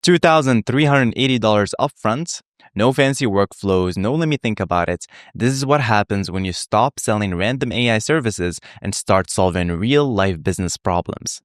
$2,380 upfront. No fancy workflows, no let me think about it. This is what happens when you stop selling random AI services and start solving real-life business problems.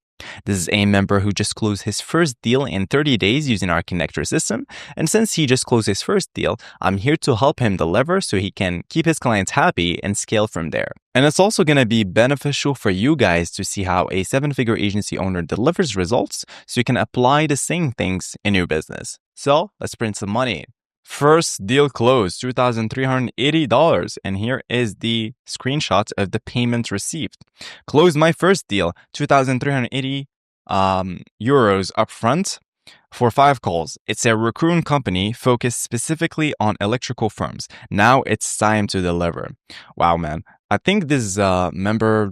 This is a member who just closed his first deal in 30 days using our connector system. And since he just closed his first deal, I'm here to help him deliver so he can keep his clients happy and scale from there. And it's also going to be beneficial for you guys to see how a 7-figure agency owner delivers results so you can apply the same things in your business. So let's print some money. First deal closed, $2,380. And here is the screenshot of the payment received. Closed my first deal, 2,380 euros upfront for 5 calls. It's a recruitment company focused specifically on electrical firms. Now it's time to deliver. Wow, man. I think this member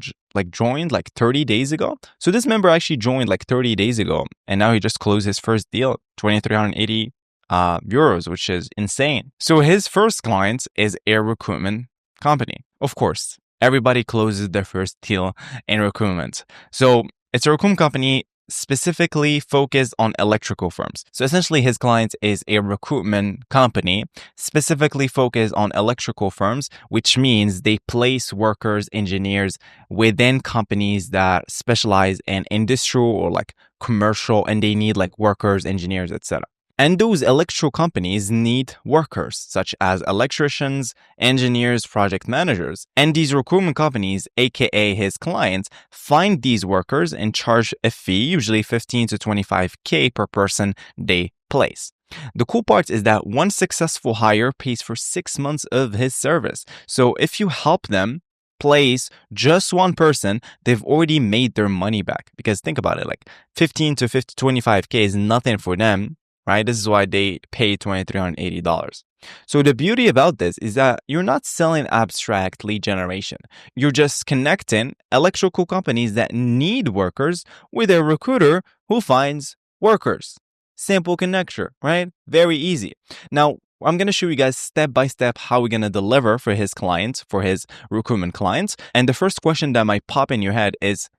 joined 30 days ago. So this member actually joined 30 days ago. And now he just closed his first deal, 2,380 euros, which is insane. So his first client is a recruitment company. Of course, everybody closes their first deal in recruitment. So it's a recruitment company specifically focused on electrical firms. So essentially his client is a recruitment company specifically focused on electrical firms, which means they place workers, engineers within companies that specialize in industrial or commercial, and they need workers, engineers, etc. And those electrical companies need workers, such as electricians, engineers, project managers. And these recruitment companies, aka his clients, find these workers and charge a fee, usually 15 to 25K per person they place. The cool part is that one successful hire pays for 6 months of his service. So if you help them place just one person, they've already made their money back. Because think about it, 15 to 25K is nothing for them. Right? This is why they pay $2,380. So the beauty about this is that you're not selling abstract lead generation. You're just connecting electrical companies that need workers with a recruiter who finds workers. Simple connector, right? Very easy. Now, I'm going to show you guys step by step how we're going to deliver for his clients, for his recruitment clients. And the first question that might pop in your head is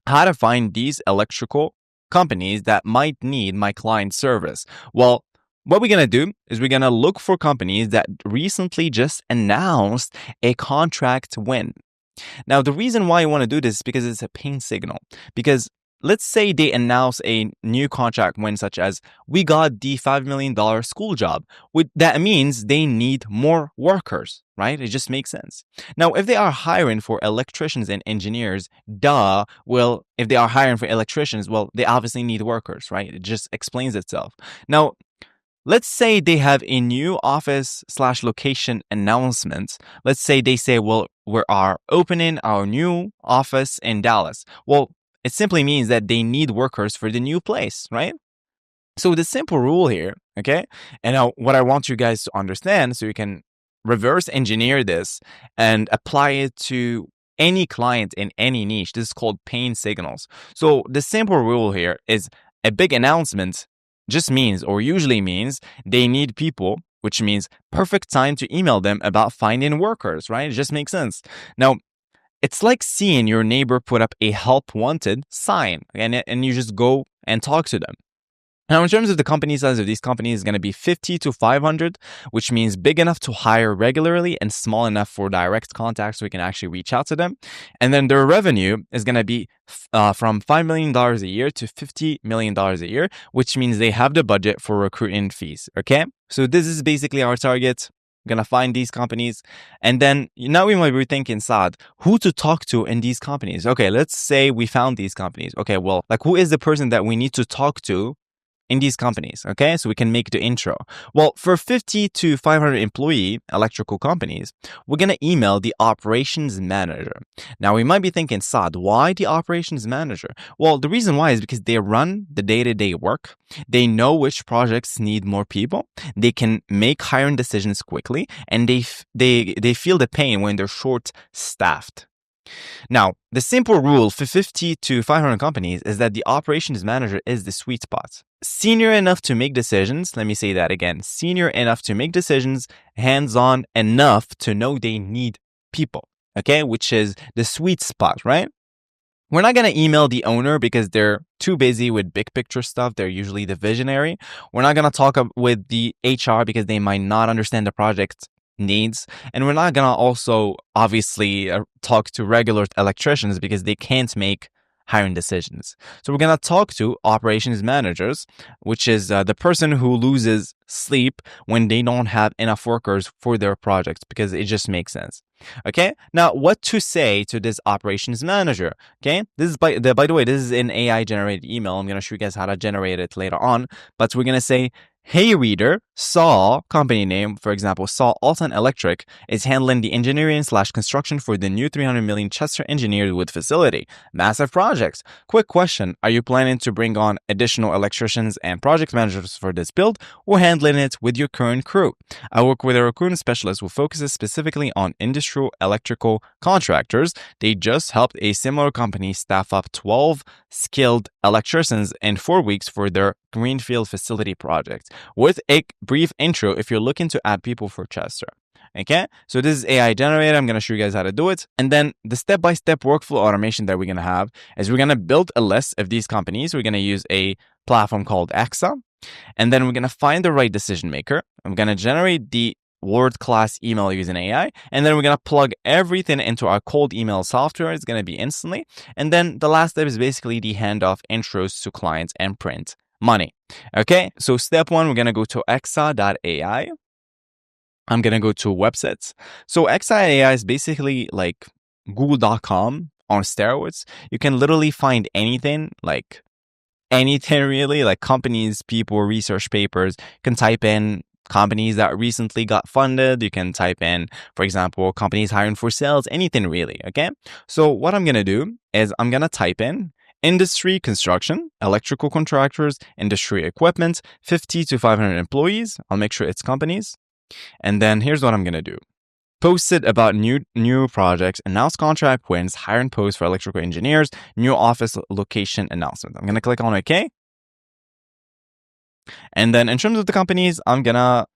how to find these electrical companies that might need my client service. Well, what we're going to do is we're going to look for companies that recently just announced a contract win. Now, the reason why I want to do this is because it's a pain signal. Because let's say they announce a new contract win, such as we got the $5 million school job. That means they need more workers, right? It just makes sense. Now, if they are hiring for electricians and engineers, well, if they are hiring for electricians, well, they obviously need workers, right? It just explains itself. Now, let's say they have a new office/location announcement. Let's say they say, well, we are opening our new office in Dallas. Well, it simply means that they need workers for the new place, right? So the simple rule here, okay? And now what I want you guys to understand so you can reverse engineer this and apply it to any client in any niche. This is called pain signals. So the simple rule here is a big announcement just means or usually means they need people, which means perfect time to email them about finding workers, right? It just makes sense. Now, it's like seeing your neighbor put up a help wanted sign and you just go and talk to them. Now, in terms of the company size of these companies, is going to be 50 to 500, which means big enough to hire regularly and small enough for direct contact so we can actually reach out to them. And then their revenue is going to be from $5 million a year to $50 million a year, which means they have the budget for recruiting fees. Okay. So this is basically our target. Gonna find these companies, and then now we might be thinking, Saad, who to talk to in these companies? Okay, let's say we found these companies. Okay, well, who is the person that we need to talk to in these companies? Okay, so we can make the intro. Well, for 50 to 500 employee electrical companies, we're gonna email the operations manager. Now we might be thinking, Saad, why the operations manager? Well, the reason why is because they run the day-to-day work. They know which projects need more people. They can make hiring decisions quickly, and they feel the pain when they're short-staffed. Now, the simple rule for 50 to 500 companies is that the operations manager is the sweet spot. Senior enough to make decisions. Let me say that again. Senior enough to make decisions, hands-on enough to know they need people. Okay, which is the sweet spot, right? We're not going to email the owner because they're too busy with big picture stuff. They're usually the visionary. We're not going to talk with the HR because they might not understand the project needs. And we're not going to also obviously talk to regular electricians because they can't make hiring decisions. So we're going to talk to operations managers, which is the person who loses sleep when they don't have enough workers for their projects because it just makes sense. Okay, now what to say to this operations manager? Okay, this is by the way, this is an AI generated email. I'm gonna show you guys how to generate it later on, but we're gonna say, hey reader, Saw, company name, for example, Saw Alton Electric, is handling the engineering / construction for the new 300 million Chester engineered wood facility. Massive projects. Quick question, are you planning to bring on additional electricians and project managers for this build, or handling it with your current crew? I work with a recruitment specialist who focuses specifically on industrial electrical contractors. They just helped a similar company staff up 12 skilled electricians in 4 weeks for their greenfield facility project. With a brief intro if you're looking to add people for Chester. Okay, so this is AI generated. I'm going to show you guys how to do it. And then the step-by-step workflow automation that we're going to have is we're going to build a list of these companies. We're going to use a platform called AXA. And then we're going to find the right decision maker. I'm going to generate the world-class email using AI. And then we're going to plug everything into our cold email software. It's going to be instantly. And then the last step is basically the handoff intros to clients and print money. Okay, so step one, we're going to go to exa.ai. I'm going to go to websites. So exa.ai is basically like google.com on steroids. You can literally find anything, like anything really, like companies, people, research papers. You can type in companies that recently got funded. You can type in, for example, companies hiring for sales, anything really, okay? So what I'm going to do is I'm going to type in industry construction, electrical contractors, industry equipment, 50 to 500 employees. I'll make sure it's companies. And then here's what I'm going to do. Posted about new projects, announce contract wins, hiring posts for electrical engineers, new office location announcement. I'm going to click on OK. And then in terms of the companies, I'm going to,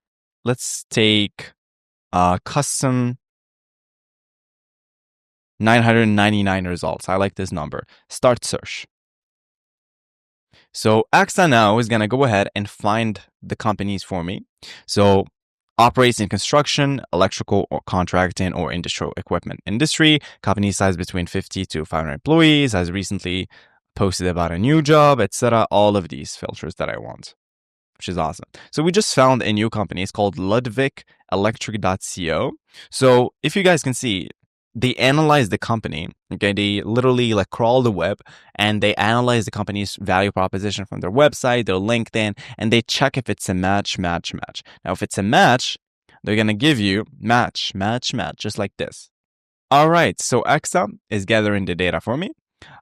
let's take custom 999 results. I like this number. Start search. So AXA now is going to go ahead and find the companies for me. So operates in construction, electrical or contracting or industrial equipment industry. Company size between 50 to 500 employees. Has recently posted about a new job, etc. All of these filters that I want, which is awesome. So we just found a new company. It's called ludwigelectric.co. So if you guys can see, they analyze the company. Okay, they literally like crawl the web and they analyze the company's value proposition from their website, their LinkedIn, and they check if it's a match. Now, if it's a match, they're gonna give you match, just like this. All right, so AXA is gathering the data for me.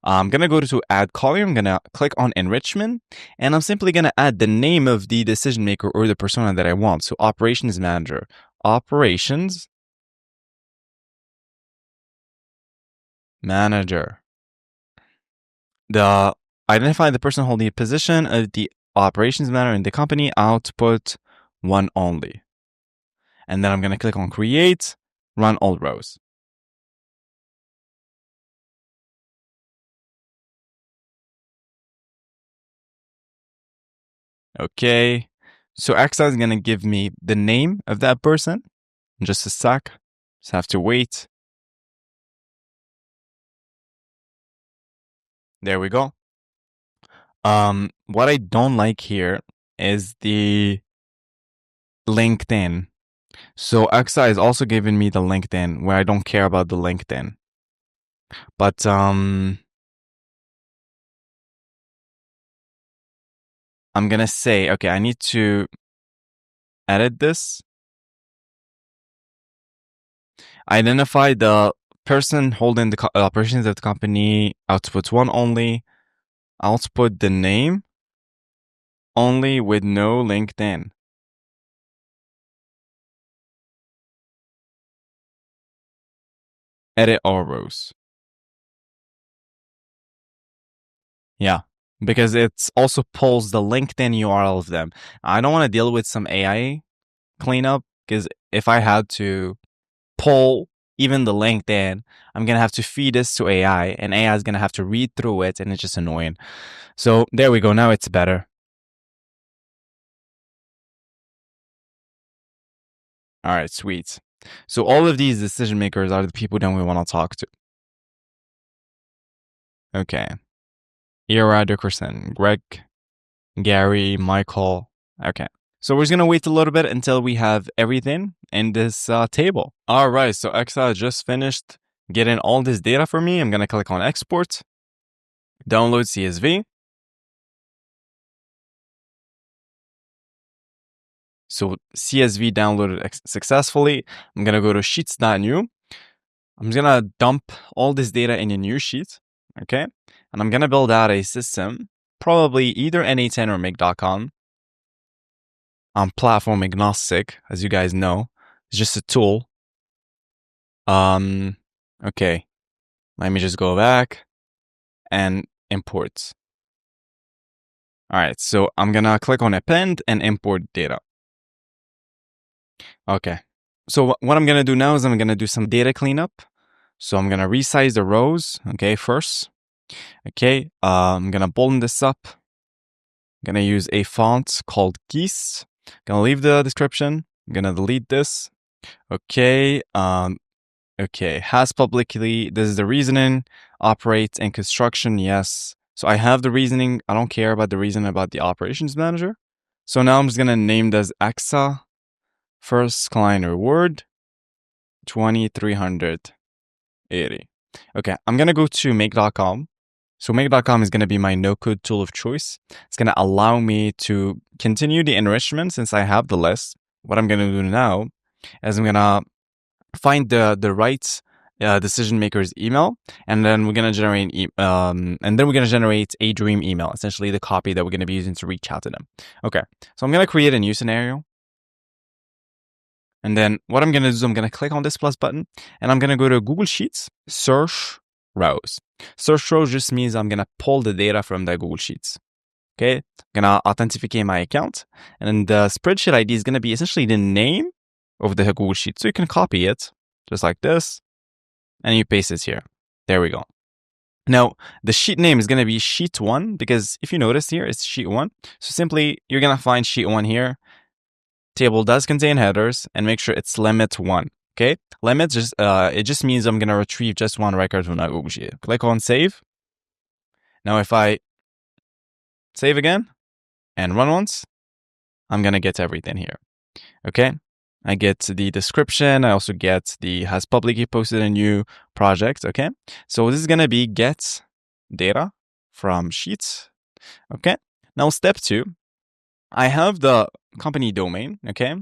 I'm gonna go to add column. I'm gonna click on enrichment, and I'm simply gonna add the name of the decision maker or the persona that I want. So operations manager, operations manager. Identify the person holding the position of the operations manager in the company, output one only. And then I'm going to click on create, run all rows. Okay. So AXA is going to give me the name of that person in just a sec. Just have to wait. There we go. What I don't like here is the LinkedIn. So AXA is also giving me the LinkedIn where I don't care about the LinkedIn. But I'm gonna say, okay, I need to edit this. Identify the person holding the operations of the company, output one only. Output the name only with no LinkedIn. Edit all rows. Yeah, because it's also pulls the LinkedIn URL of them. I don't want to deal with some AI cleanup because if I had to pull even the LinkedIn, I'm going to have to feed this to AI, and AI is going to have to read through it, and it's just annoying. So there we go. Now it's better. All right, sweet. So all of these decision makers are the people that we want to talk to. Okay. Ira Dickerson, Greg, Gary, Michael. Okay. So we're just going to wait a little bit until we have everything in this table. All right. So Excel just finished getting all this data for me. I'm going to click on export, download CSV. So CSV downloaded successfully. I'm going to go to sheets.new. I'm just going to dump all this data in a new sheet. Okay. And I'm going to build out a system, probably either NA10 or make.com. I'm platform agnostic, as you guys know. It's just a tool. Okay. Let me just go back and import. All right. So I'm going to click on append and import data. Okay. So what I'm going to do now is I'm going to do some data cleanup. So I'm going to resize the rows, okay, first. Okay, I'm going to bolden this up. I'm going to use a font called Geese. I'm going to leave the description. I'm going to delete this. Okay, okay, has publicly, this is the reasoning, operates in construction, yes. So I have the reasoning. I don't care about the reason about the operations manager. So now I'm just going to name this EXA first client reward 2380. Okay, I'm going to go to make.com. So make.com is going to be my no-code tool of choice. It's going to allow me to continue the enrichment since I have the list. What I'm going to do now is I'm going to find the right decision maker's email, and then we're going to generate a dream email, essentially the copy that we're going to be using to reach out to them. Okay, so I'm going to create a new scenario. And then what I'm going to do is I'm going to click on this plus button, and I'm going to go to Google Sheets, search rows. Search rows just means I'm going to pull the data from the Google Sheets. Okay, I'm going to authenticate my account, and then the spreadsheet ID is going to be essentially the name of the Google Sheet. So you can copy it just like this, and you paste it here. There we go. Now, the sheet name is going to be sheet 1, because if you notice here, it's sheet 1. So simply, you're going to find sheet 1 here. Table does contain headers, and make sure it's limit 1. Okay, limit just it just means I'm gonna retrieve just one record from that Google Sheet. Click on save. Now if I save again and run once, I'm gonna get everything here. Okay, I get the description. I also get the has publicly posted a new project. Okay, so this is gonna be get data from sheets. Okay, now step 2. I have the company domain, okay?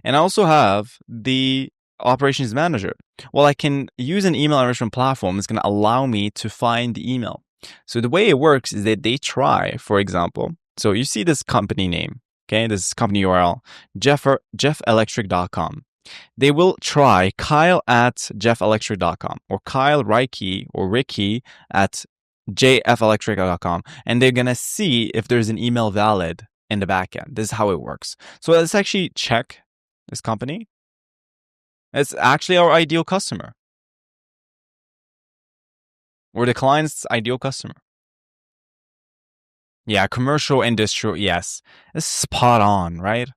And I also have the operations manager. Well, I can use an email enrichment platform that's going to allow me to find the email. So the way it works is that they try, for example, so you see this company name, okay? This company URL, jeffelectric.com. They will try Kyle at jeffelectric.com or Kyle Reiki or Ricky at jfelectric.com, and they're going to see if there's an email valid in the backend. This is how it works. So let's actually check this company. It's actually our ideal customer, or the client's ideal customer. Yeah, commercial, industrial, yes. It's spot on, right?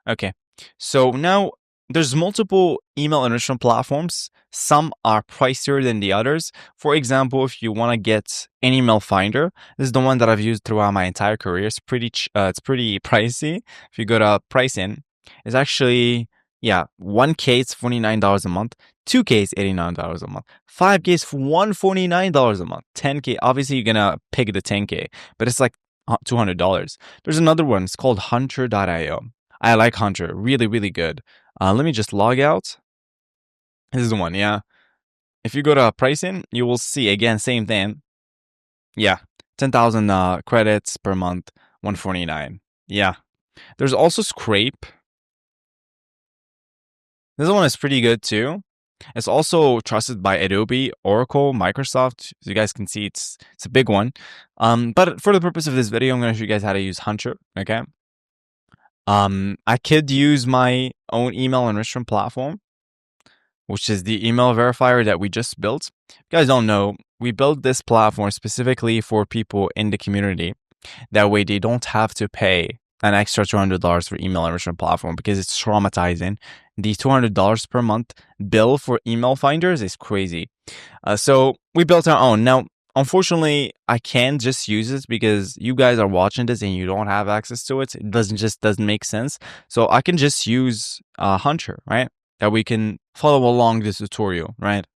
Okay, so now there's multiple email enrichment platforms. Some are pricier than the others. For example, if you want to get an email finder, this is the one that I've used throughout my entire career. It's pretty pricey. If you go to pricing, it's actually, yeah, 1K is $49 a month, 2K is $89 a month, 5K is $149 a month, 10K, obviously you're gonna pick the 10K, but it's like $200. There's another one, it's called Hunter.io. I like Hunter, really, really good. Let me just log out. This is the one, yeah. If you go to pricing, you will see, again, same thing. Yeah, 10,000 credits per month, $149. Yeah. There's also Scrape. This one is pretty good too. It's also trusted by Adobe, Oracle, Microsoft. As you guys can see, it's a big one. But for the purpose of this video, I'm going to show you guys how to use Hunter, okay? I could use my own email enrichment platform, which is the email verifier that we just built. If you guys don't know, we built this platform specifically for people in the community. That way they don't have to pay an extra $200 for email enrichment platform because it's traumatizing. The $200 per month bill for email finders is crazy. So we built our own. Now, unfortunately, I can't just use it because you guys are watching this and you don't have access to it. It doesn't make sense. So I can just use Hunter, right? That we can follow along this tutorial, right?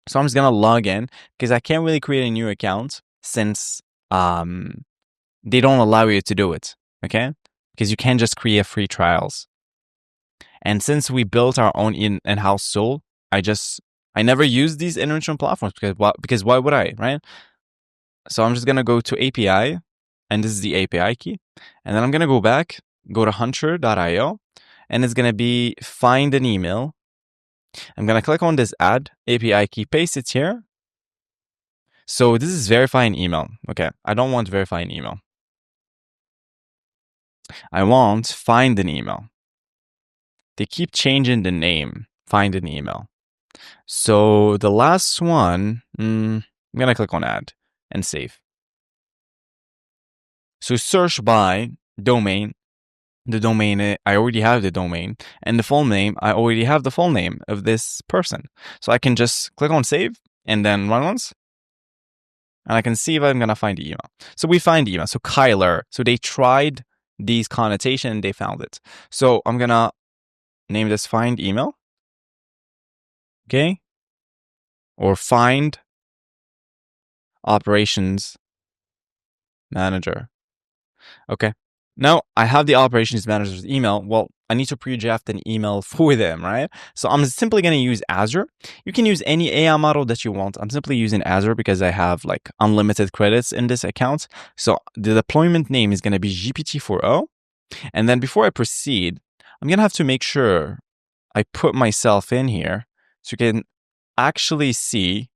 So I'm just gonna log in because I can't really create a new account since they don't allow you to do it, okay? Because you can't just create free trials. And since we built our own in-house tool, I never use these enrichment platforms because why would I, right? So I'm just gonna go to API, and this is the API key, and then I'm gonna go back, go to hunter.io, and it's gonna be find an email. I'm gonna click on this add API key, paste it here. So this is verify an email. Okay, I don't want verify an email. I want find an email. They keep changing the name, find an email. So the last one, I'm gonna click on add and save. So search by domain. The domain, I already have the domain, and the full name, I already have the full name of this person. So I can just click on save and then run once, and I can see if I'm gonna find the email. So we find the email. So Kyler. So they tried these connotation and they found it. So I'm gonna name this find email. Okay. Or find operations manager. Okay. Now I have the operations manager's email. Well, I need to pre-draft an email for them, right? So I'm simply going to use Azure. You can use any AI model that you want. I'm simply using Azure because I have like unlimited credits in this account. So the deployment name is going to be GPT-4o. And then before I proceed, I'm going to have to make sure I put myself in here so you can actually see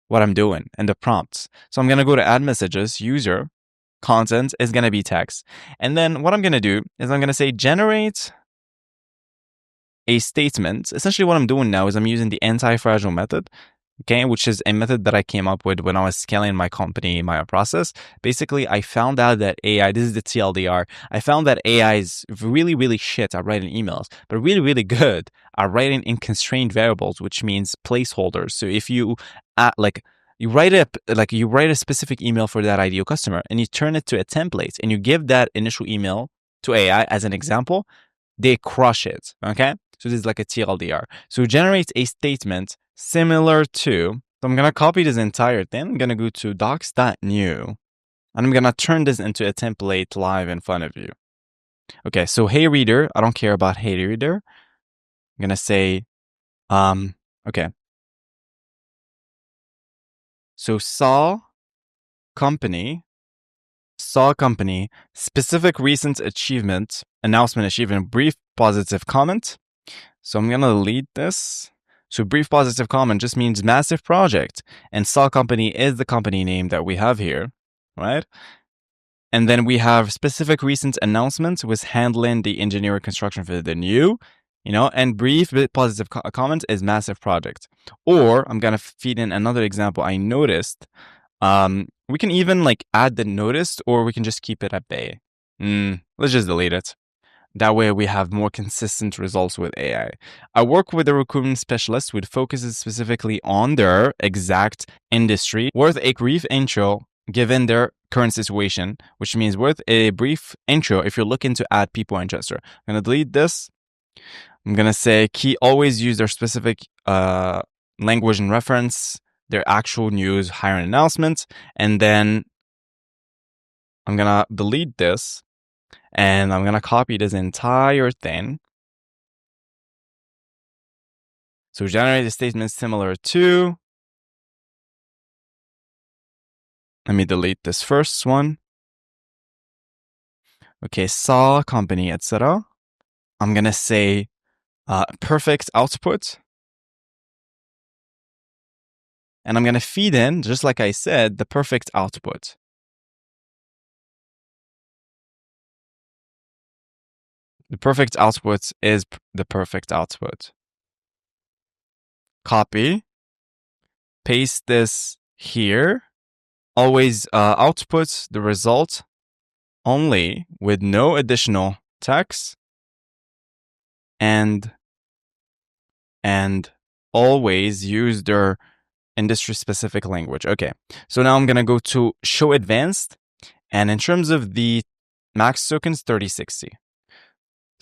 what I'm doing and the prompts. So I'm going to go to add messages, user, content is going to be text. And then what I'm going to do is I'm going to say generate a statement. Essentially what I'm doing now is I'm using the anti-fragile method, okay, which is a method that I came up with when I was scaling my company, my process. Basically, I found out that AI, this is the TLDR, I found that AI is really, really shit at writing emails, but really, really good at writing in constrained variables, which means placeholders. So if you you write a specific email for that ideal customer and you turn it to a template and you give that initial email to AI as an example, they crush it, okay? So this is like a TLDR. So generate a statement similar to, so I'm going to copy this entire thing. I'm going to go to docs.new, and I'm going to turn this into a template live in front of you. Okay, so hey reader, I don't care about hey reader. I'm going to say, okay. So saw company, specific recent achievement, announcement achievement, brief positive comment. So I'm going to delete this. So brief positive comment just means massive project. And saw company is the company name that we have here, right? And then we have specific recent announcements with handling the engineering construction for the new, and brief positive comment is massive project. Or I'm going to feed in another example I noticed. We can even add the noticed, or we can just keep it at bay. Let's just delete it. That way we have more consistent results with AI. I work with a recruitment specialist who focuses specifically on their exact industry, worth a brief intro given their current situation, which means worth a brief intro if you're looking to add people and gesture. I'm going to delete this. I'm going to say key always use their specific language and reference, their actual news, hiring announcements, and then I'm going to delete this. And I'm going to copy this entire thing. So generate a statement similar to, let me delete this first one. Okay, saw company, etc. I'm going to say perfect output. And I'm going to feed in, just like I said, the perfect output. The perfect output is the perfect output. copy, paste this here. Always output the result only with no additional text, and always use their industry-specific language. Okay, so now I'm gonna go to show advanced, and in terms of the max tokens, 3060.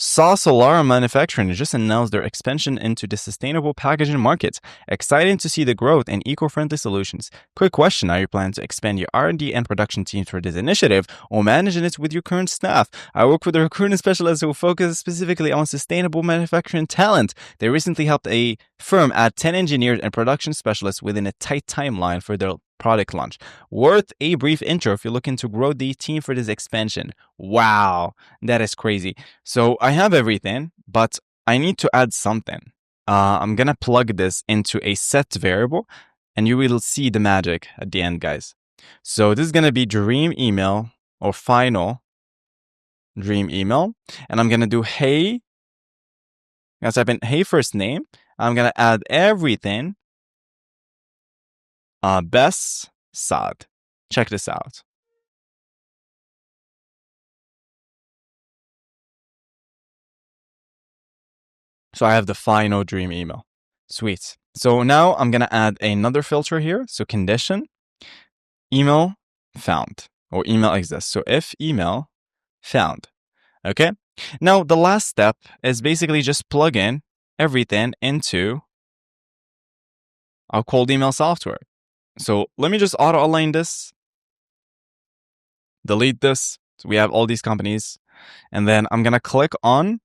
Solar Manufacturing just announced their expansion into the sustainable packaging market. Exciting to see the growth in eco-friendly solutions. Quick question, are you planning to expand your R&D and production teams for this initiative or managing it with your current staff? I work with a recruiting specialist who focuses specifically on sustainable manufacturing talent. They recently helped a firm add 10 engineers and production specialists within a tight timeline for their product launch. Worth a brief intro if you're looking to grow the team for this expansion. Wow, that is crazy. So I have everything, but I need to add something. I'm gonna plug this into a set variable, and you will see the magic at the end, guys. So this is gonna be dream email or final dream email, and I'm gonna do hey. I'm gonna type in hey first name. I'm gonna add everything. Best Saad. Check this out. So I have the final dream email. Sweet. So now I'm going to add another filter here. So condition, email found, or email exists. So if email found. Okay. Now the last step is basically just plug in everything into our cold email software. So let me just auto align this, delete this. So we have all these companies, and then I'm going to click on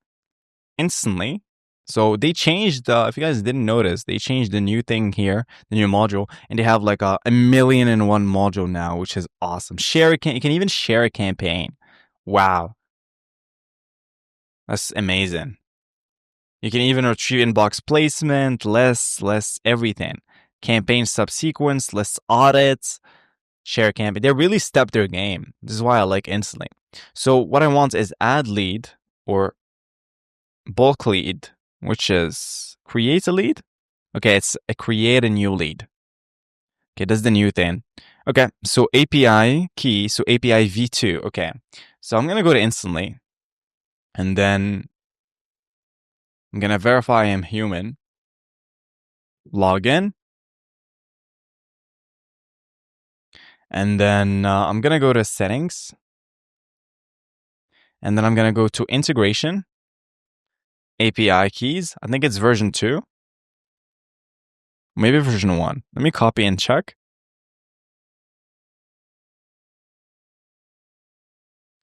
instantly. So they changed, if you guys didn't notice, they changed the new thing here, the new module, and they have like a 1,000,001 module now, which is awesome. You can even share a campaign. Wow. That's amazing. You can even retrieve inbox placement, lists, everything. Campaign subsequence, lists audits, share campaign. They really stepped their game. This is why I like instantly. So what I want is add lead or bulk lead, which is create a lead. Okay, it's a create a new lead. Okay, that's the new thing. Okay, so API key, so API v2. Okay, so I'm going to go to instantly, and then I'm going to verify I'm human. Login. And then I'm going to go to settings. And then I'm going to go to integration. API keys. I think it's version 2. Maybe version 1. Let me copy and check.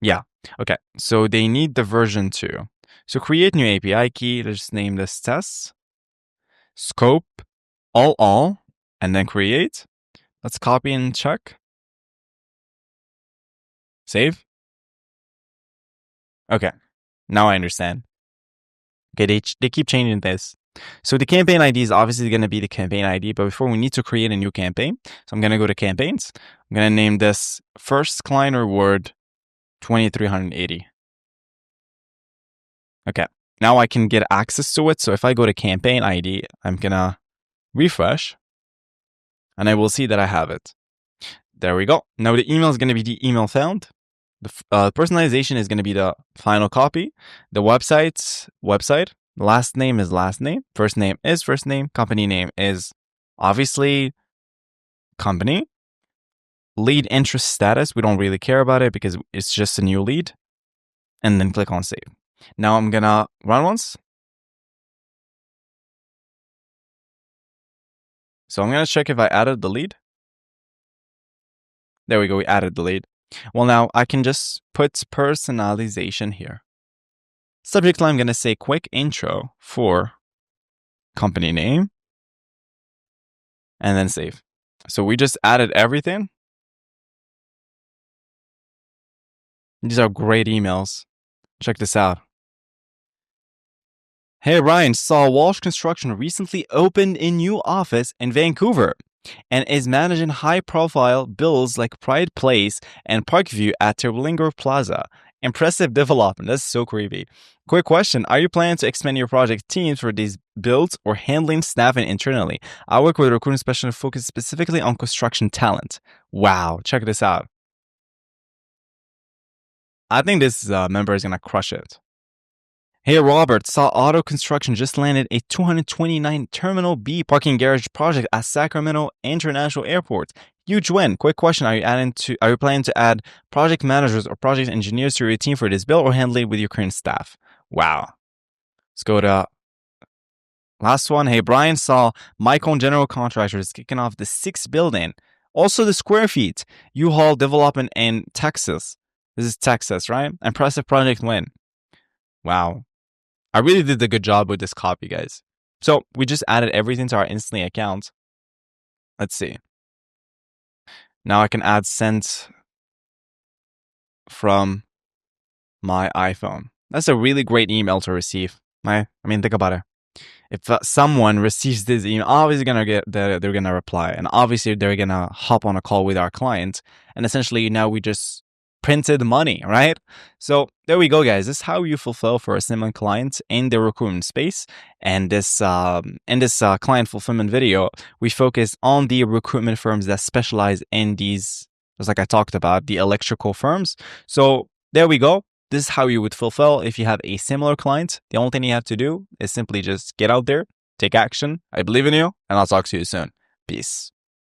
Yeah. Okay. So they need the version 2. So create new API key. Let's name this tests. Scope. All. And then create. Let's copy and check. Save. Okay. Now I understand. Okay, they keep changing this. So the campaign ID is obviously going to be the campaign ID, but before we need to create a new campaign. So I'm going to go to campaigns. I'm going to name this first client reward 2380. Okay, now I can get access to it. So if I go to campaign ID, I'm going to refresh and I will see that I have it. There we go. Now the email is going to be the email found. The personalization is going to be the final copy. The website, last name is last name, first name is first name, company name is obviously company. Lead interest status, we don't really care about it because it's just a new lead. And then click on save. Now I'm going to run once. So I'm going to check if I added the lead. There we go, we added the lead. Well, now I can just put personalization here. Subject line, I'm going to say quick intro for company name and then save. So we just added everything. These are great emails. Check this out. Hey, Ryan, saw Walsh Construction recently opened a new office in Vancouver and is managing high-profile builds like Pride Place and Parkview at Terwilliger Plaza. Impressive development. That's so creepy. Quick question. Are you planning to expand your project teams for these builds or handling staffing internally? I work with a recruiting specialist focused specifically on construction talent. Wow. Check this out. I think this member is going to crush it. Hey, Robert, saw auto construction just landed a 229 Terminal B parking garage project at Sacramento International Airport. Huge win. Quick question: Are you planning to add project managers or project engineers to your team for this build, or handle it with your current staff? Wow. Let's go to last one. Hey, Brian, saw Micron General Contractors kicking off the 6th building. Also the square feet. U-Haul development in Texas. This is Texas, right? Impressive project win. Wow. I really did a good job with this copy, guys. So we just added everything to our Instantly account. Let's see. Now I can add sent from my iPhone. That's a really great email to receive. I mean, think about it. If someone receives this email, obviously they're gonna reply, and obviously they're gonna hop on a call with our client, and essentially now we just printed money, right? So there we go, guys. This is how you fulfill for a Simon client in the recruitment space. And this client fulfillment video, we focus on the recruitment firms that specialize in these, just like I talked about, the electrical firms. So there we go. This is how you would fulfill if you have a similar client. The only thing you have to do is simply just get out there, take action. I believe in you, and I'll talk to you soon. Peace.